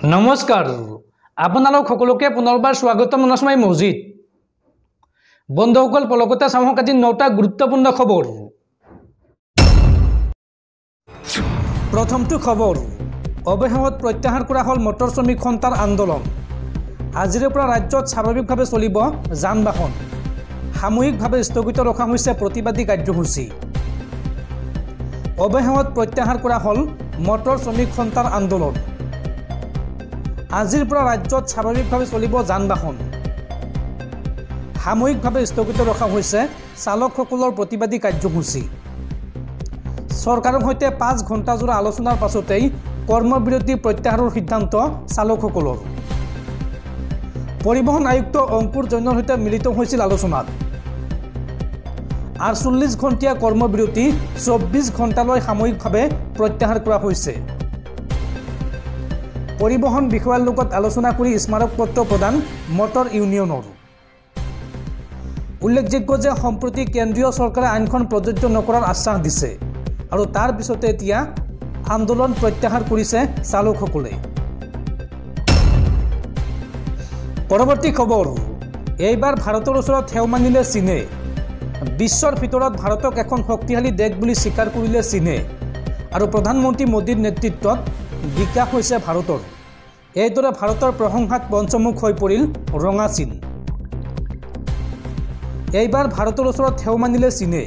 নমস্কাৰ আপোনালোক সকলোকে পুনৰবাৰ স্বাগতম জনাইছো মই মজিদ বন্ধুসকল পলকতে চাওক আজি 9টা গুৰুত্বপূৰ্ণ খবৰ প্ৰথমটো খবৰ অৱশেষত প্ৰত্যাহাৰ কৰা হল মটৰ শ্ৰমিক সন্থাৰ আন্দোলন আজিৰ পৰা ৰাজ্যত স্বাভাৱিকভাৱে চলিব যান বাহন সামূহিকভাৱে স্থগিত ৰখা হৈছে প্ৰতিবাদী কাৰ্যসূচী অৱশেষত প্ৰত্যাহাৰ কৰা হল মটৰ শ্ৰমিক সন্থাৰ আন্দোলন আজিৰ পৰা ৰাজ্যত স্বাভাৱিকভাৱে চলিব যান বাহন সামূহিকভাৱে স্থগিত ৰখা হৈছে চালকসকলৰ প্ৰতিবাদী কাৰ্যসূচী চৰকাৰৰ সৈতে 5 ঘণ্টা জোৰা আলোচনাৰ পাছতেই কৰ্মবিৰতি প্ৰত্যাহাৰৰ সিদ্ধান্ত চালকসকলৰ পৰিবহণ আয়ুক্ত অংকুৰ জৈনৰ সৈতে মিলিত হৈছিল আলোচনাত 48 ঘণ্টীয়া কৰ্মবিৰতি 24 ঘণ্টালৈ সামূহিকভাৱে প্ৰত্যাহাৰ কৰা হৈছে পৰিবহণ বিষয়াৰ লগত আলোচনা কৰি স্মাৰক পত্ৰ প্ৰদান মটৰ ইউনিয়নৰ উল্লেখযোগ্য যে সম্প্ৰতি কেন্দ্ৰীয় চৰকাৰে আইনখন প্ৰযোজ্য নকৰাৰ আশ্বাস দিছে আৰু তাৰ পিছতে এতিয়া আন্দোলন প্ৰত্যাহাৰ কৰিছে চালকসকলে পৰৱৰ্তী খবৰ এইবাৰ ভাৰতৰ ওচৰত হেও মানিলে চীনে বিশ্বৰ ভিতৰত ভাৰতক এখন শক্তিশালী দেশ বুলি স্বীকাৰ কৰিলে চীনে আৰু প্ৰধানমন্ত্ৰী মোদীৰ নেতৃত্বত বিকাশ হৈছে ভাৰতৰ এইদৰে ভাৰতৰ প্ৰশংসাত পঞ্চমুখ হৈ পৰিল ৰঙা চীন এইবাৰ ভাৰতৰ ওচৰত হেও মানিলে চীনে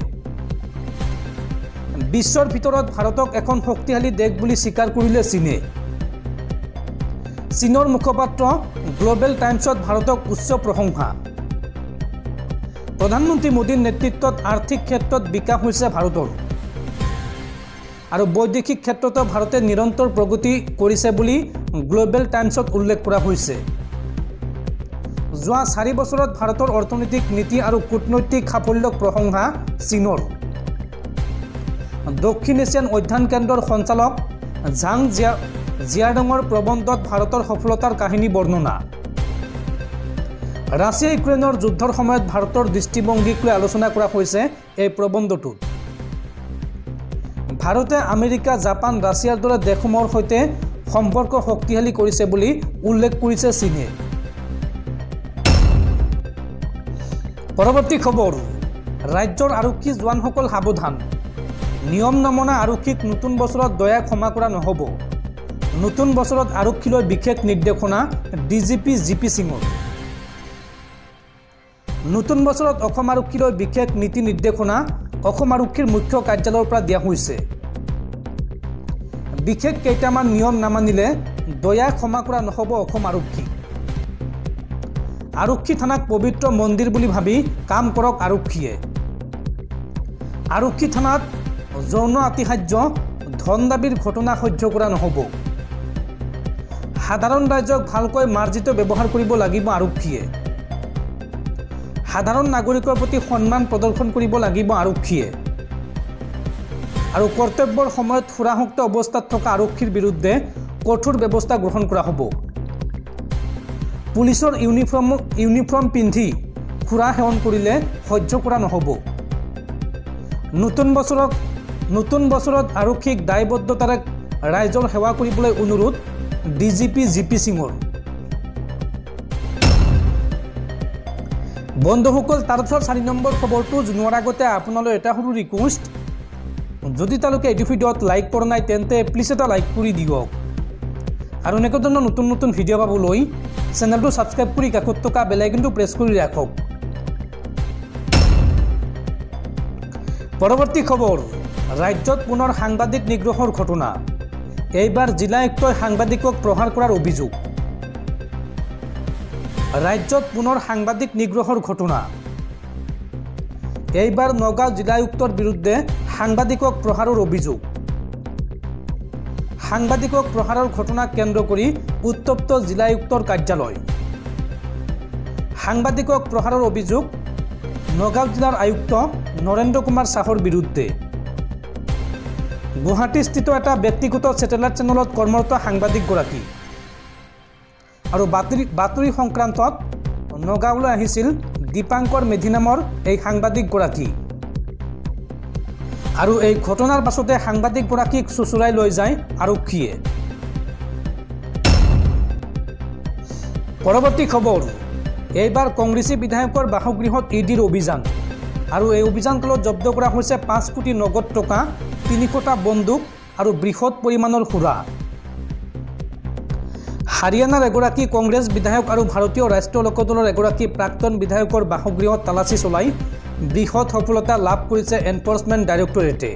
বিশ্বৰ ভিতৰত ভাৰতক এখন শক্তিশালী দেশ বুলি স্বীকাৰ কৰিলে চীনে চীনৰ মুখপাত্ৰ গ্লোবেল টাইমছত ভাৰতক উচ্চ প্ৰশংসা প্ৰধানমন্ত্ৰী মোদীৰ নেতৃত্বত আৰ্থিক ক্ষেত্ৰত বিকাশ হৈছে ভাৰতৰ আৰু বৈদেশিক ক্ষেত্ৰতো ভাৰতে নিৰন্তৰ প্ৰগতি কৰিছে বুলি গ্লোবেল টাইমছত উল্লেখ কৰা হৈছে যোৱা 4 বছৰত ভাৰতৰ অৰ্থনৈতিক নীতি আৰু কূটনৈতিক সাফল্যক প্ৰশংসা চীনৰ দক্ষিণ এছিয়ান অধ্যয়ন কেন্দ্ৰৰ সঞ্চালক ঝাং জিয়াডঙৰ প্ৰবন্ধত ভাৰতৰ সফলতাৰ কাহিনী বৰ্ণনা ৰাছিয়া ইউক্ৰেইনৰ যুদ্ধৰ সময়ত ভাৰতৰ দৃষ্টিভংগীক লৈ আলোচনা কৰা হৈছে এই প্ৰবন্ধটোত ভাৰতে আমেৰিকা জাপান ৰাছিয়াৰ দৰে দেশসমূহৰ সৈতে সম্পৰ্ক শক্তিশালী কৰিছে বুলি উল্লেখ কৰিছে চীনে পৰৱৰ্তী খবৰ ৰাজ্যৰ আৰক্ষী জোৱানসকল সাৱধান নিয়ম নমনা আৰক্ষীক নতুন বছৰত দয়া ক্ষমা কৰা নহ'ব নতুন বছৰত আৰক্ষীলৈ বিশেষ নিৰ্দেশনা ডিজিপি জিপি সিঙৰ নতুন বছৰত অসম আৰক্ষীলৈ বিশেষ নীতি নিৰ্দেশনা অসম আৰক্ষীৰ মুখ্য কাৰ্যালয়ৰ পৰা দিয়া হৈছে বিশেষ কেইটামান নিয়ম নামানিলে দয়া ক্ষমা কৰা নহ'ব অসম আৰক্ষী থানাক পবিত্ৰ মন্দিৰ বুলি ভাবি কাম কৰক আৰক্ষী থানাত যৌন আতিশায্য ধন দাবীৰ ঘটনা সহ্য কৰা নহ'ব সাধাৰণ ৰাইজক ভালকৈ মাৰ্জিত ব্যৱহাৰ কৰিব লাগিব আৰক্ষীয়ে সাধাৰণ নাগৰিকৰ প্ৰতি সন্মান প্ৰদৰ্শন কৰিব লাগিব আৰক্ষীয়ে আৰু কৰ্তব্যৰ সময়ত সুৰাসক্ত অৱস্থাত থকা আৰক্ষীৰ বিৰুদ্ধে কঠোৰ ব্যৱস্থা গ্ৰহণ কৰা হ'ব পুলিচৰ ইউনিফৰ্ম পিন্ধি সুৰা সেৱন কৰিলে সহ্য কৰা নহ'ব নতুন বছৰত আৰক্ষীক দায়বদ্ধতাৰে ৰাইজৰ সেৱা কৰিবলৈ অনুৰোধ ডিজিপি জিপি সিঙৰ বন্ধুসকল তাৰপিছত 4 নম্বৰ খবৰটো জনোৱাৰ আগতে আপোনালৈ এটা সৰু ৰিকুৱেষ্ট যদি তালোকে এই ভিডিঅ'ত লাইক কৰা নাই তেন্তে প্লিজ এটা লাইক কৰি দিয়ক আৰু এনেকুৱা ধৰণৰ নতুন ভিডিঅ' পাবলৈ চেনেলটো ছাবস্ক্ৰাইব কৰি কাষত থকা বেল আইকনটো প্ৰেছ কৰি ৰাখক পৰৱৰ্তী খবৰ ৰাজ্যত পুনৰ সাংবাদিক নিগ্ৰহৰ ঘটনা এইবাৰ জিলা আয়ুক্তই সাংবাদিকক প্ৰহাৰ কৰাৰ অভিযোগ ৰাজ্যত পুনৰ সাংবাদিক নিগ্ৰহৰ ঘটনা এইবাৰ নগাঁও জিলা আয়ুক্তৰ বিৰুদ্ধে সাংবাদিকক প্ৰহাৰৰ অভিযোগ সাংবাদিকক প্ৰহাৰৰ ঘটনাক কেন্দ্ৰ কৰি উত্তপ্ত জিলা আয়ুক্তৰ কাৰ্যালয় সাংবাদিকক প্ৰহাৰৰ অভিযোগ নগাঁও জিলাৰ আয়ুক্ত নৰেন্দ্ৰ কুমাৰ সাহৰ বিৰুদ্ধে গুৱাহাটীস্থিত এটা ব্যক্তিগত ছেটেলাইট চেনেলত কৰ্মৰত সাংবাদিকগৰাকী আৰু বাতৰি সংক্ৰান্তত নগাঁৱলৈ আহিছিল দীপাংকৰ মেধি নামৰ এই সাংবাদিকগৰাকী আৰু এই ঘটনাৰ পাছতে সাংবাদিকগৰাকীক চুচুৰাই লৈ যায় আৰক্ষীয়ে পৰৱৰ্তী খবৰ এইবাৰ কংগ্ৰেছী বিধায়কৰ বাসগৃহত ইডিৰ অভিযান আৰু এই অভিযানকালত জব্দ কৰা হৈছে 5 কোটি নগদ টকা 300টা বন্দুক আৰু বৃহৎ পৰিমাণৰ সুৰা হাৰিয়ানাৰ এগৰাকী কংগ্ৰেছ বিধায়ক আৰু ভাৰতীয় ৰাষ্ট্ৰীয় লোকদলৰ এগৰাকী প্ৰাক্তন বিধায়কৰ বাসগৃহত তালাচী চলাই বৃহৎ সফলতা লাভ কৰিছে এনফৰ্চমেণ্ট ডাইৰেক্টৰেটে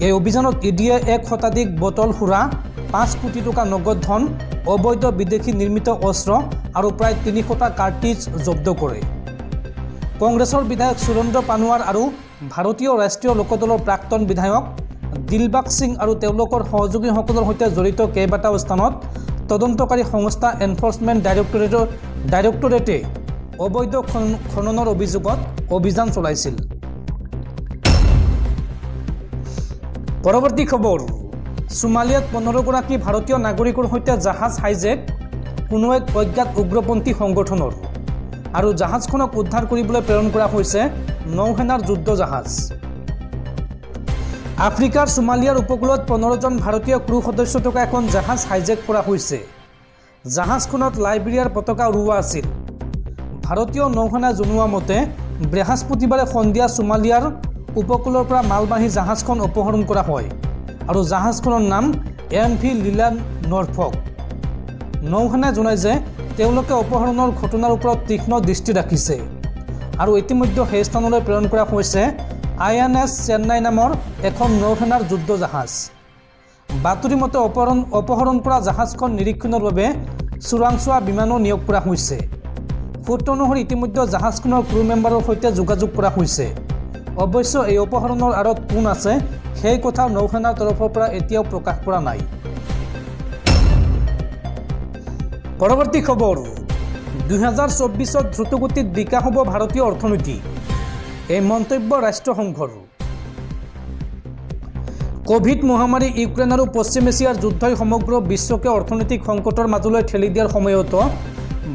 এই অভিযানত ইডিয়ে 1 শতাধিক বটল সুৰা 5 কোটি টকা নগদ ধন অবৈধ বিদেশী নিৰ্মিত অস্ত্ৰ আৰু প্ৰায় 300টা কাৰ্টিজ জব্দ কৰে কংগ্ৰেছৰ বিধায়ক সুৰেন্দ্ৰ পানোৱাৰ আৰু ভাৰতীয় ৰাষ্ট্ৰীয় লোকদলৰ প্ৰাক্তন বিধায়ক দিলবাগ সিং আৰু তেওঁলোকৰ সহযোগীসকলৰ সৈতে জড়িত কেইবাটাও স্থানত তদন্তকাৰী সংস্থা এনফৰ্চমেণ্ট ডাইৰেক্টৰেটে অবৈধ খননৰ অভিযোগত অভিযান চলাইছিল পৰৱৰ্তী খবৰ সোমালিয়াত 15 গৰাকী ভাৰতীয় নাগৰিকৰ সৈতে জাহাজ হাইজেক কোনো এক অজ্ঞাত উগ্ৰপন্থী সংগঠনৰ আৰু জাহাজখনক উদ্ধাৰ কৰিবলৈ প্ৰেৰণ কৰা হৈছে নৌসেনাৰ যুদ্ধ জাহাজ আফ্ৰিকাৰ সোমালিয়াৰ উপকূলত 15 জন ভাৰতীয় ক্ৰু সদস্য থকা এখন জাহাজ হাইজেক কৰা হৈছে জাহাজখনত লাইবেৰিয়াৰ পতাকা উৰুৱা আছিল ভাৰতীয় নৌসেনা জনোৱা মতে বৃহস্পতিবাৰে সন্ধিয়া সোমালিয়াৰ উপকূলৰ পৰা মালবাহী জাহাজখন অপহৰণ কৰা হয় আৰু জাহাজখনৰ নাম MV লীলা নৰফক নৌসেনাই জনায় যে তেওঁলোকে অপহৰণৰ ঘটনাৰ ওপৰত তীক্ষ্ণ দৃষ্টি ৰাখিছে আৰু ইতিমধ্যে সেই স্থানলৈ প্ৰেৰণ কৰা হৈছে INS চেন্নাই নামৰ এখন নৌসেনাৰ যুদ্ধ জাহাজ বাতৰি মতে অপহৰণ কৰা জাহাজখন নিৰীক্ষণৰ বাবে চোৰাংচোৱা বিমানো নিয়োগ কৰা হৈছে সূত্ৰ অনুসৰি ইতিমধ্যে জাহাজখনৰ ক্ৰু মেম্বাৰৰ সৈতে যোগাযোগ কৰা হৈছে অৱশ্য এই অপহৰণৰ আঁৰত কোন আছে সেই কথা নৌসেনাৰ তৰফৰ পৰা এতিয়াও প্ৰকাশ কৰা নাই পৰৱৰ্তী খবৰ 2024ত দ্ৰুতগতিত বিকাশ হ'ব ভাৰতীয় অৰ্থনীতি এই মন্তব্য ৰাষ্ট্ৰসংঘৰ কোভিড মহামাৰী ইউক্ৰেইন আৰু পশ্চিম এছিয়াৰ যুদ্ধই সমগ্ৰ বিশ্বকে অৰ্থনৈতিক সংকটৰ মাজলৈ ঠেলি দিয়াৰ সময়তো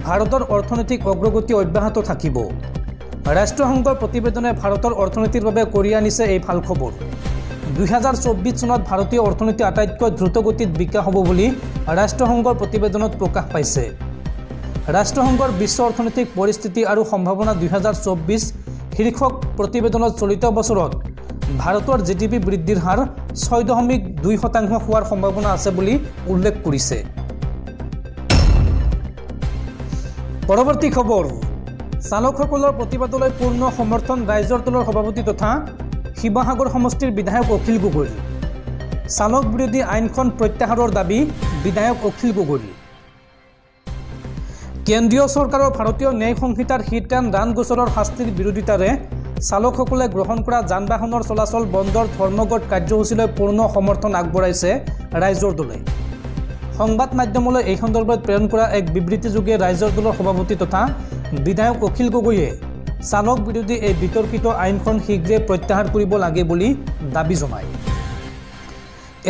ভাৰতৰ অৰ্থনৈতিক অগ্ৰগতি অব্যাহত থাকিব ৰাষ্ট্ৰসংঘৰ প্ৰতিবেদনে ভাৰতৰ অৰ্থনীতিৰ বাবে কঢ়িয়াই আনিছে এই ভাল খবৰ 2024 চনত ভাৰতীয় অৰ্থনীতি আটাইতকৈ দ্ৰুতগতিত বিকাশ হ'ব বুলি ৰাষ্ট্ৰসংঘৰ প্ৰতিবেদনত প্ৰকাশ পাইছে ৰাষ্ট্ৰসংঘৰ বিশ্ব অৰ্থনৈতিক পৰিস্থিতি আৰু সম্ভাৱনা 2024 শীৰ্ষক প্ৰতিবেদনত চলিত বছৰত ভাৰতৰ GDP বৃদ্ধিৰ হাৰ 6.2% হোৱাৰ সম্ভাৱনা আছে বুলি উল্লেখ কৰিছে পৰৱৰ্তী খবৰ চালকসকলৰ প্ৰতিবাদলৈ পূৰ্ণ সমৰ্থন ৰাইজৰ দলৰ সভাপতি তথা শিৱসাগৰ সমষ্টিৰ বিধায়ক অখিল গগৈ চালক বিৰোধী আইনখন প্ৰত্যাহাৰৰ দাবী বিধায়ক অখিল গগৈ কেন্দ্ৰীয় চৰকাৰৰ ভাৰতীয় ন্যায় সংহিতাৰ হিট এণ্ড ৰান গোচৰৰ শাস্তিৰ বিৰোধিতাৰে চালকসকলে গ্ৰহণ কৰা যান বাহনৰ চলাচল বন্ধৰ ধৰ্মঘট কাৰ্যসূচীলৈ পূৰ্ণ সমৰ্থন আগবঢ়াইছে ৰাইজৰ দলে সংবাদ মাধ্যমলৈ এই সন্দৰ্ভত প্ৰেৰণ কৰা এক বিবৃতিযোগে ৰাইজৰ দলৰ সভাপতি তথা বিধায়ক অখিল গগৈয়ে চালক বিৰোধী এই বিতৰ্কিত আইনখন শীঘ্ৰে প্ৰত্যাহাৰ কৰিব লাগে বুলি দাবী জনায়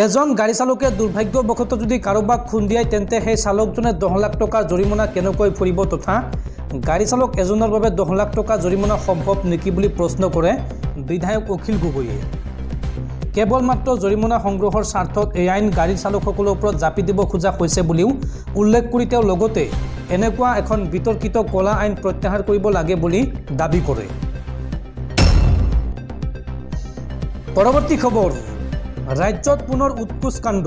এজন গাড়ী চালকে দুৰ্ভাগ্যবশতঃ যদি কাৰোবাক খুন্দিয়ায় তেন্তে সেই চালকজনে 10 লাখ টকাৰ জৰিমনা কেনেকৈ ভৰিব তথা গাড়ী চালক এজনৰ বাবে 10 লাখ টকা জৰিমনা সম্ভৱ নেকি বুলি প্ৰশ্ন কৰে বিধায়ক অখিল গগৈয়ে কেৱল মাত্ৰ জৰিমনা সংগ্ৰহৰ স্বাৰ্থত এই আইন গাড়ী চালকসকলৰ ওপৰত জাপি দিব খোজা হৈছে বুলিও উল্লেখ কৰি তেওঁ লগতে এনেকুৱা এখন বিতৰ্কিত কলা আইন প্ৰত্যাহাৰ কৰিব লাগে বুলি দাবী কৰে পৰৱৰ্তী খবৰ ৰাজ্যত পুনৰ উৎকোচ কাণ্ড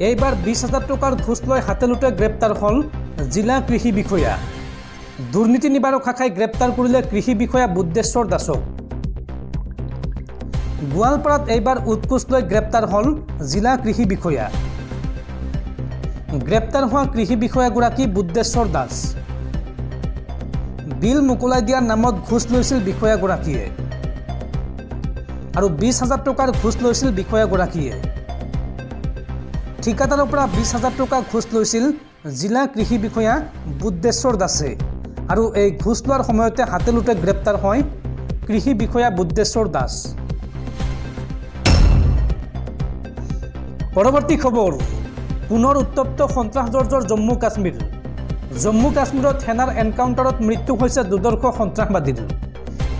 এইবাৰ 20,000 টকাৰ ঘোষ লৈ হাতেলুটে গ্ৰেপ্তাৰ হ'ল জিলা কৃষি বিষয়া দুৰ্নীতি নিবাৰক শাখাই গ্ৰেপ্তাৰ কৰিলে কৃষি বিষয়া বুদ্ধেশ্বৰ দাসক গোৱালপাৰাত এইবাৰ উৎকোচ লৈ গ্ৰেপ্তাৰ হ'ল জিলা কৃষি বিষয়া গ্ৰেপ্তাৰ হোৱা কৃষি বিষয়াগৰাকী বুদ্ধেশ্বৰ দাস বিল মুকলাই দিয়াৰ নামত ঘোষ লৈছিল বিষয়াগৰাকীয়ে আৰু 20,000 টকাৰ ঘোষ লৈছিল বিষয়াগৰাকীয়ে ঠিকাদাৰৰ পৰা 20,000 টকা ঘোষ লৈছিল জিলা কৃষি বিষয়া বুদ্ধেশ্বৰ দাসে আৰু এই ঘোষ লোৱাৰ সময়তে হাতেলুটে গ্ৰেপ্তাৰ হয় কৃষি বিষয়া বুদ্ধেশ্বৰ দাস পৰৱৰ্তী খবৰ পুনৰ উত্তপ্ত সন্ত্ৰাসজৰ্জৰ জম্মু কাশ্মীৰত সেনাৰ এনকাউণ্টাৰত মৃত্যু হৈছে দুৰ্ধৰ্ষ সন্ত্ৰাসবাদীৰ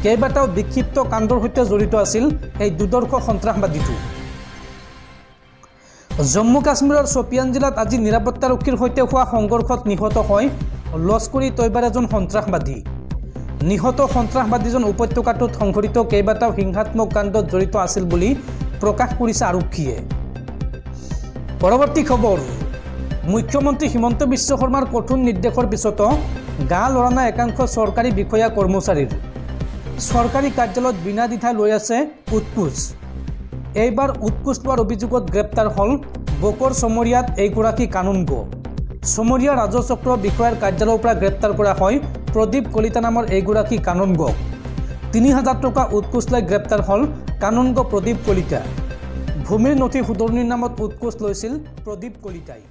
কেইবাটাও বিক্ষিপ্ত কাণ্ডৰ সৈতে জড়িত আছিল এই দুৰ্ধৰ্ষ সন্ত্ৰাসবাদীটো জম্মু কাশ্মীৰৰ শোপিয়ান জিলাত আজি নিৰাপত্তাৰক্ষীৰ সৈতে হোৱা সংঘৰ্ষত নিহত হয় লস্কৰী তৈবাৰ এজন সন্ত্ৰাসবাদী। নিহত সন্ত্ৰাসবাদীজন উপত্যকাটোত সংঘটিত কেইবাটাও হিংসাত্মক কাণ্ডত জড়িত আছিল বুলি প্ৰকাশ কৰিছে আৰক্ষীয়ে। পৰৱৰ্তী খবৰ, মুখ্যমন্ত্ৰী হিমন্ত বিশ্ব শৰ্মাৰ কঠোৰ নিৰ্দেশৰ পিছতো গা লৰা নাই একাংশ চৰকাৰী বিষয়া কৰ্মচাৰীৰ। চৰকাৰী কাৰ্যালয়ত বিনা দ্বিধাই লৈ আছে উৎকোচ। এইবাৰ উৎকোচ লোৱাৰ অভিযোগত গ্ৰেপ্তাৰ হ'ল বকৰ চমৰীয়াত এইগৰাকী কানুনগো। চমৰীয়া ৰাজচক্ৰ বিষয়াৰ কাৰ্যালয়ৰ পৰা গ্ৰেপ্তাৰ কৰা হয় প্ৰদীপ কলিতা নামৰ এইগৰাকী কানুনগোক। ৩,০০০ টকা উৎকোচ লৈ গ্ৰেপ্তাৰ হ'ল কানুনগো প্ৰদীপ কলিতা। ভূমিৰ নথি শুধৰণিৰ নামত উৎকোচ লৈছিল প্ৰদীপ কলিতাই।